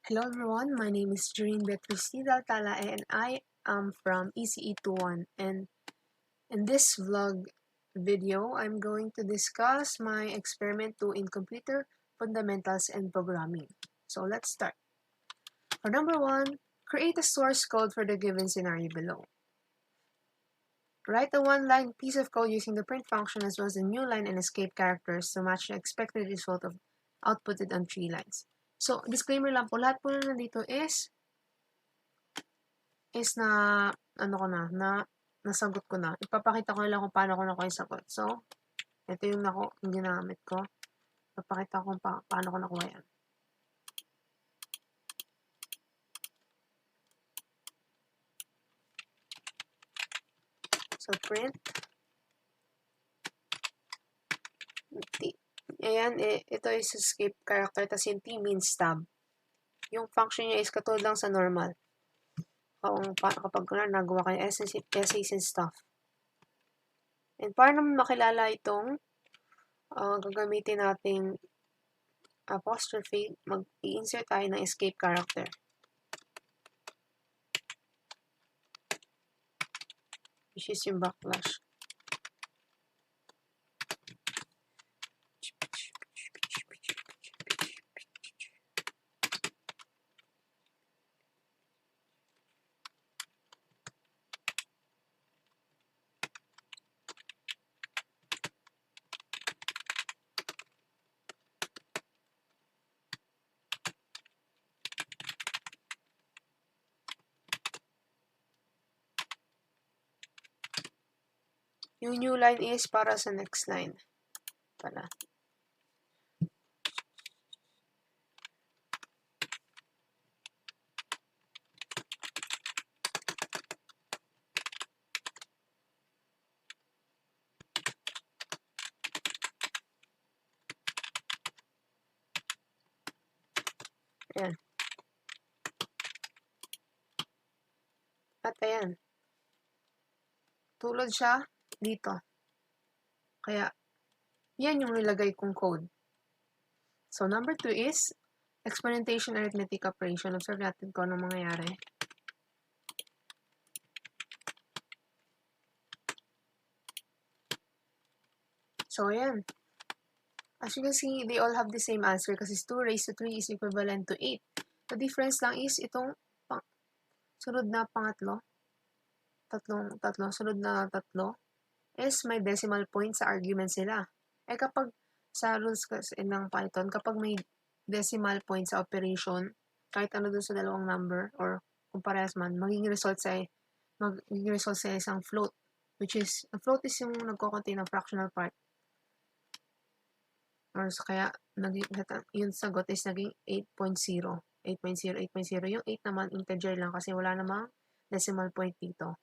Hello everyone, my name is Jerene Beatrice Talatala and I am from ECE 21, and in this vlog video, I'm going to discuss my experiment 2 in computer fundamentals and programming. So let's start. For number 1, create a source code for the given scenario below. Write a one-line piece of code using the print function as well as the new line and escape characters to match the expected result of outputted on 3 lines. So, disclaimer lang po, lahat po na nandito is nasagot ko na. Ipapakita ko lang kung paano ko nakuha yung sagot. So, ito yung ginamit ko. Ipapakita ko kung paano ko nakuha yan. So, print. Ayan, ito is escape character, tas yung T means tab. Yung function niya is katulad lang sa normal. Kapag nagawa kayo essays and stuff. And para naman makilala itong gagamitin nating apostrophe, mag-i-insert tayo ng escape character. Which is yung backlash. Yung new line is para sa next line. Pala. Ayan. At ayan. Tulad siya dito. Kaya, yan yung nilagay kong code. So, number 2 is exponentation arithmetic operation. Observe natin kung anong mangyayari. So, ayan. As you can see, they all have the same answer kasi 2 raised to 3 is equivalent to 8. The difference lang is itong sunod na pangatlo, sunod na tatlo, is may decimal point sa argument sila. Kapag sa rules kasi ng Python, kapag may decimal point sa operation, kahit ano dun sa dalawang number, or kung parehas man, magiging result sa isang float, which is, ang float is yung nagko-contain ng fractional part. Or kaya, yung sagot is naging 8.0. 8.0. Yung 8 naman, integer lang kasi wala namang decimal point dito.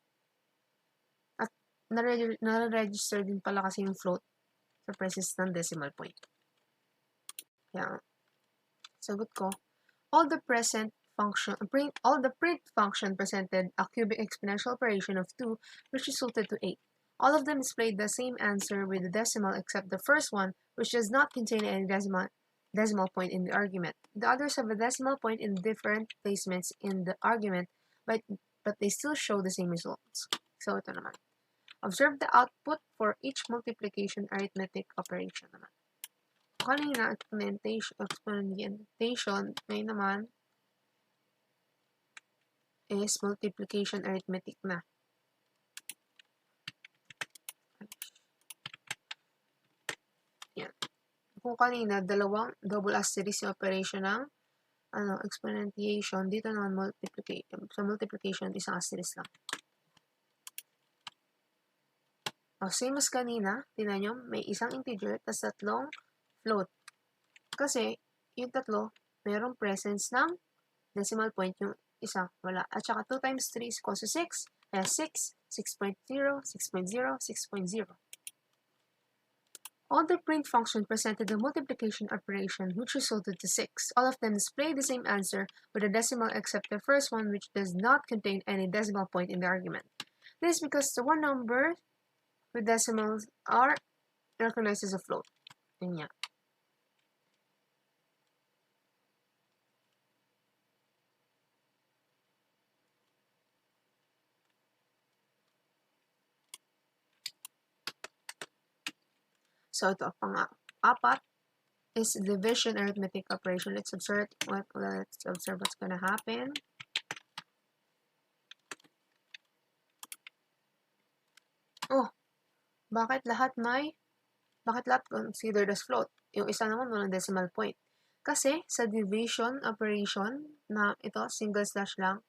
At nare-register din pala kasi yung float sa presence ng decimal point. Kaya, sagot ko, all the print function presented a cubic exponential operation of 2 which resulted to 8. All of them displayed the same answer with the decimal except the first one, which does not contain any decimal point in the argument. The others have a decimal point in different placements in the argument, but they still show the same results. So, ito naman. Observe the output for each multiplication arithmetic operation naman. Kanina, exponentation, ngayon naman, is multiplication arithmetic na. Yan. Kung kanina, dalawang double asterisk yung operation ng exponentiation, dito naman multiplication. Sa multiplication, isang asterisk lang. Same as kanina, tingnan nyo, may isang integer, tas tatlong float. Kasi, yung tatlo, mayroong presence ng decimal point, yung isa, wala. At saka 2 times 3 is equals to 6. Kaya 6, 6.0, 6.0, 6.0. All the print function presented the multiplication operation, which resulted to 6. All of them display the same answer with a decimal except the first one, which does not contain any decimal point in the argument. This is because the one number with decimals are recognized as a float. Yun nga. So ito, pang-apat is division arithmetic operation. Let's observe what's gonna happen. Oh, bakit lahat considered as float? Yung isa naman walang decimal point. Kasi sa division operation na ito, single slash lang,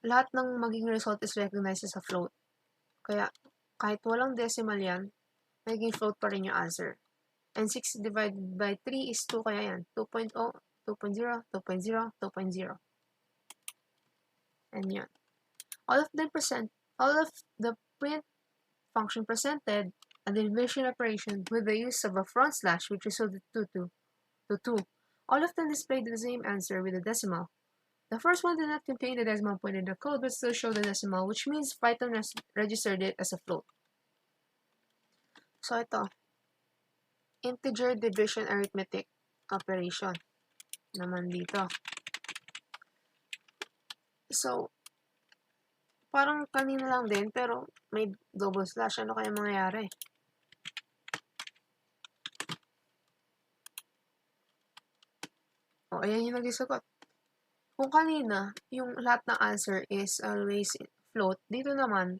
lahat ng magiging result is recognized as a float. Kaya kahit walang decimal yan, magiging float pa rin yung answer. And 6 divided by 3 is 2, kaya yan. 2.0, 2.0, 2.0, 2.0. And yan. All of the print function presented a division operation with the use of a front slash which resulted to 2. All of them displayed the same answer with a decimal. The first one did not contain the decimal point in the code but still showed the decimal, which means Python registered it as a float. So ito, integer division arithmetic operation naman dito. So, parang kanina lang din pero may double slash. Ano kaya mangyayari? O, ayan yung naging sagot. Kung kanina, yung lahat ng answer is always float, dito naman,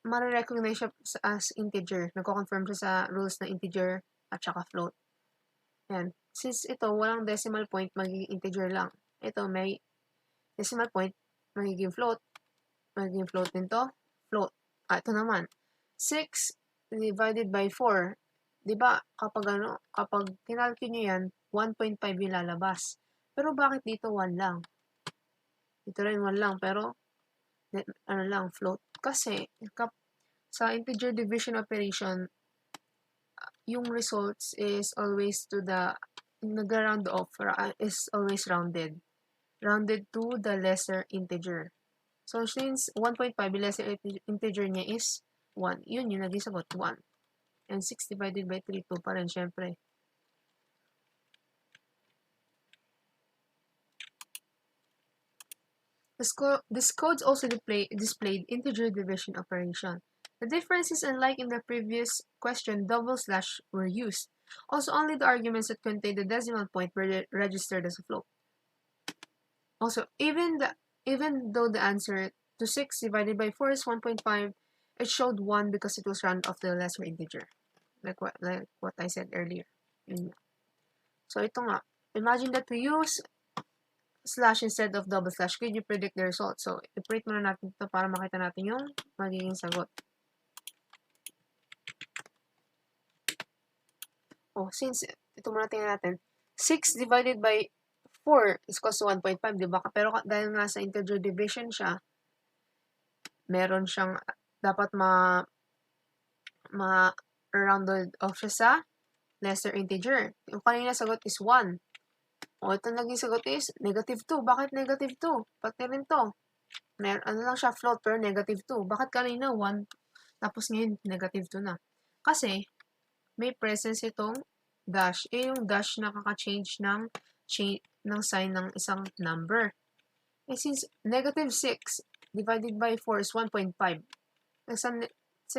marirecognize siya as integer. Nagko-confirm siya sa rules ng integer at saka float. Yan. Since ito, walang decimal point, magiging integer lang. Ito, may decimal point, magiging float. Magiging float din to. Float. Ito naman. 6 divided by 4. Diba, kapag kinalculate nyo yan, 1.5 yung lalabas. Pero bakit dito 1 lang? Dito rin 1 lang, pero float. Kasi, sa integer division operation, yung results is always to the, nag-round off, is always rounded. Rounded to the lesser integer. So, since 1.5, yung lesser integer niya is 1. Yun yung naging sagot, 1. And 6 divided by 3, 2 pa rin, syempre. This code also displayed integer division operation. The difference is unlike in the previous question, double slash were used. Also, only the arguments that contain the decimal point were registered as a float. Also, even though the answer to 6 divided by 4 is 1.5, it showed 1 because it was rounded off to the lesser integer. Like what I said earlier. So, ito nga. Imagine that we use slash instead of double slash. Could you predict the result? So, i-print muna natin ito para makita natin yung magiging sagot. Oh, since ito muna tingnan natin. 6 divided by 4 is equals to 1.5, diba? Pero dahil nga sa integer division siya, meron siyang, dapat ma-rounded off siya sa lesser integer. Yung kanina sagot is 1. O, ito naging sagot is negative 2. Bakit negative 2? Pati rin to. Ano lang siya, float pero negative 2. Bakit kanina 1? Tapos ngayon, negative 2 na. Kasi, may presence itong dash. Yung dash nakaka-change ng sign ng isang number. Since negative 6 divided by 4 is 1.5. Sa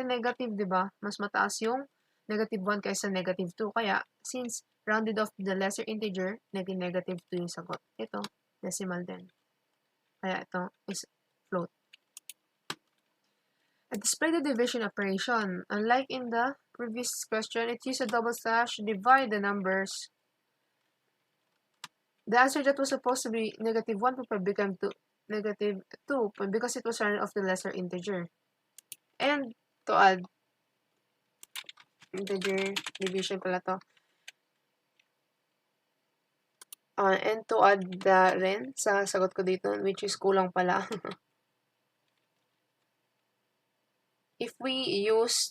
negative, diba? Mas mataas yung negative 1 kaysa negative 2. Kaya, since rounded off the lesser integer, naging negative 2 yung sagot. Ito, decimal din. Kaya ito is float. And display the division operation. Unlike in the previous question, it used a double slash to divide the numbers. The answer that was supposed to be negative 1.5 became negative 2 because it was rounded off the lesser integer. And to add, integer division pala to. And to add rin sa sagot ko dito, which is kulang pala. If we use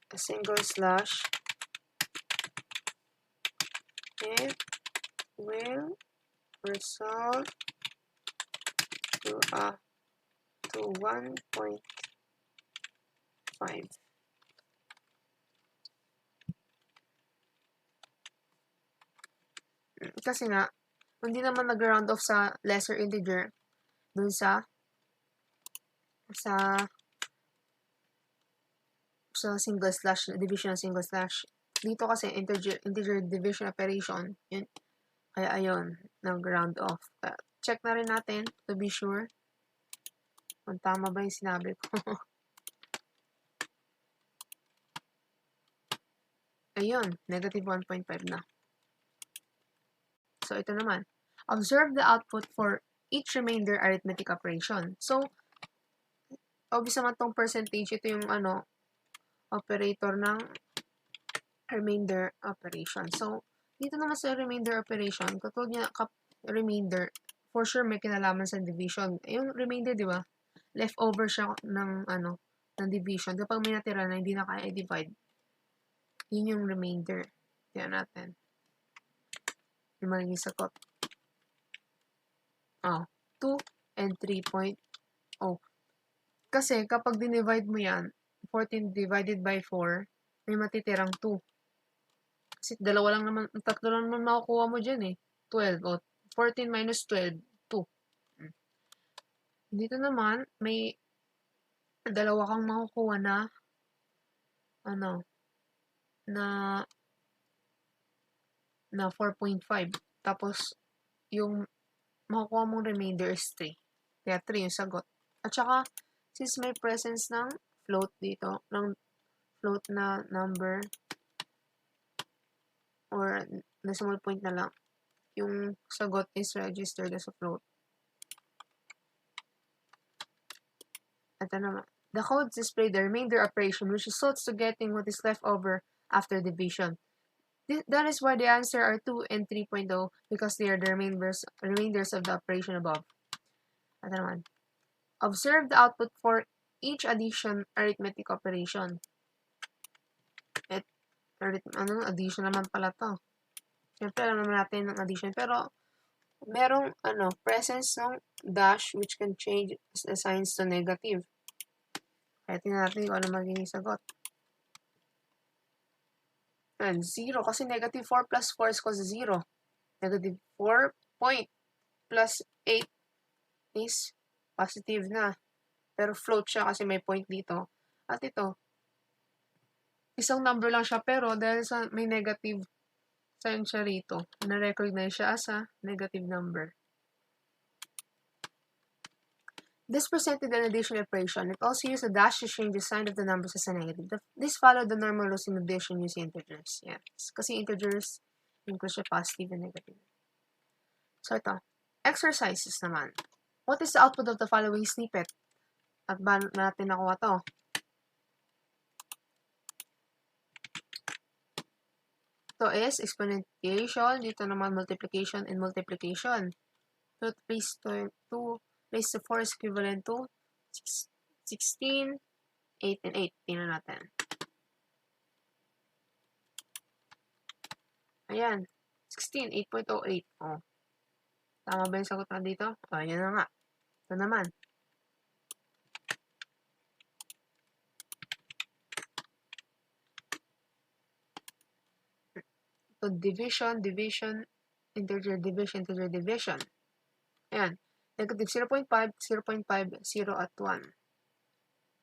a single slash, it will result to 1.5. Kasi nga, Hindi naman nag-round off sa lesser integer dun sa single slash, division ng single slash. Dito kasi integer division operation, yun. Kaya ayun, nag-round off. Check na rin natin to be sure kung tama ba yung sinabi ko. Ayun, negative 1.5 na. So, ito naman. Observe the output for each remainder arithmetic operation. So, obvious naman tong percentage. Ito yung operator ng remainder operation. So, dito naman sa remainder operation, katulad niya, remainder, for sure may kinalaman sa division. Yung remainder, di ba? Leftover siya ng division. Kapag may natira na hindi na kaya i-divide, yun yung remainder. Tingnan natin. Yung magiging sagot. 2 and 3.0. Kasi kapag dinivide mo yan, 14 divided by 4, may matitirang 2. Kasi tatlo lang naman makukuha mo dyan eh. 12. 14 minus 12, 2. Dito naman, may dalawa kang makukuha na na 4.5. Tapos, yung makukuha mong remainder is 3. Kaya 3 yung sagot. At saka, since may presence ng float dito, ng float na number, or decimal point na lang, yung sagot is registered as a float. Ito naman. The codes display the remainder operation, which results to getting what is left over after division. That is why the answer are 2 and 3.0 because they are the remainders of the operation above. Ito naman. Observe the output for each addition arithmetic operation. Addition naman pala to. Siyempre, alam naman natin ng addition. Pero, merong presence ng dash which can change the signs to negative. Kaya tingnan natin kung ano magiging sagot. And 0 kasi negative 4 plus 4 is equals to 0. Negative 4 point plus 8 is positive na. Pero float siya kasi may point dito. At ito, isang number lang siya pero dahil sa may negative sign siya rito, na-recognize siya as a negative number. This presented an addition operation. It also used a dash to change the sign of the numbers as a negative. This followed the normal rules in addition using integers. Yeah. Kasi integers, include siya positive and negative. So ito, exercises naman. What is the output of the following snippet? At ba natin nakuha to? Ito is exponentiation. Dito naman multiplication and multiplication. 2 raised to 4 is equivalent to 16, 8, and 8. Tingnan natin. Ayan. 16, 8.08. Oh. Tama ba yung sagot na dito? Ayan na nga. Ito naman. Ito, division, integer division. Ayan. Negative 0.5, 0.5, 0 at 1.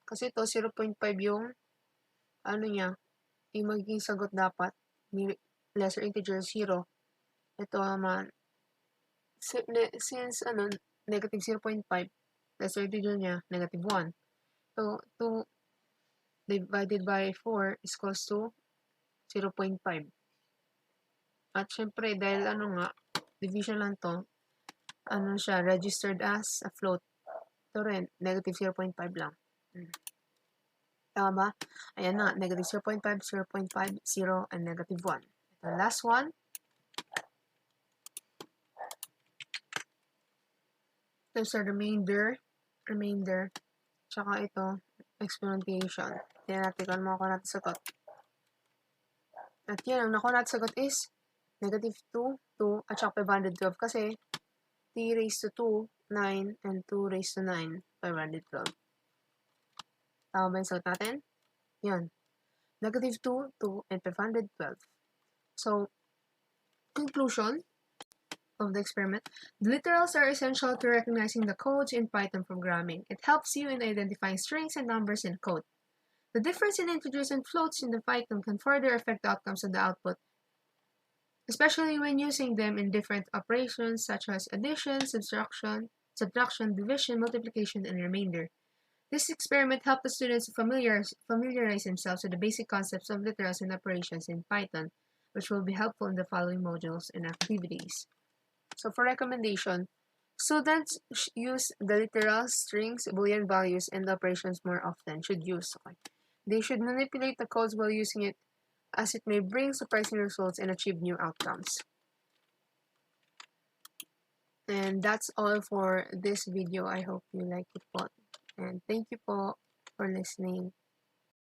Kasi ito, 0.5 yung yung magiging sagot dapat, lesser integer 0. Ito naman, since negative 0.5, lesser integer niya, negative 1. So, 2 divided by 4 is equals to 0.5. At syempre, dahil division lang to, siya, registered as a float. Ito rin, negative 0.5 lang. Tama ba? Ayan na, negative 0.5, 0.5, 0, and negative 1. The last one. There's a remainder, tsaka ito, exponentiation. Tingnan natin kung makuha natin sagot. At yan, ang nakuha natin sagot is negative 2, 2, at saka 512 kasi 3 raised to 2, 9, and 2 raised to 9, 512. Tama ba yung sagot natin? Yan. Negative 2, 2, and 512. So, conclusion, of the experiment. The literals are essential to recognizing the codes in Python programming. It helps you in identifying strings and numbers in code. The difference in integers and floats in the Python can further affect the outcomes of the output, especially when using them in different operations such as addition, subtraction, division, multiplication, and remainder. This experiment helped the students familiarize themselves with the basic concepts of literals and operations in Python, which will be helpful in the following modules and activities. So for recommendation, students use the literals, strings, boolean values, and operations more often. They should manipulate the codes while using it, as it may bring surprising results and achieve new outcomes. And that's all for this video. I hope you like it po. And thank you po for listening.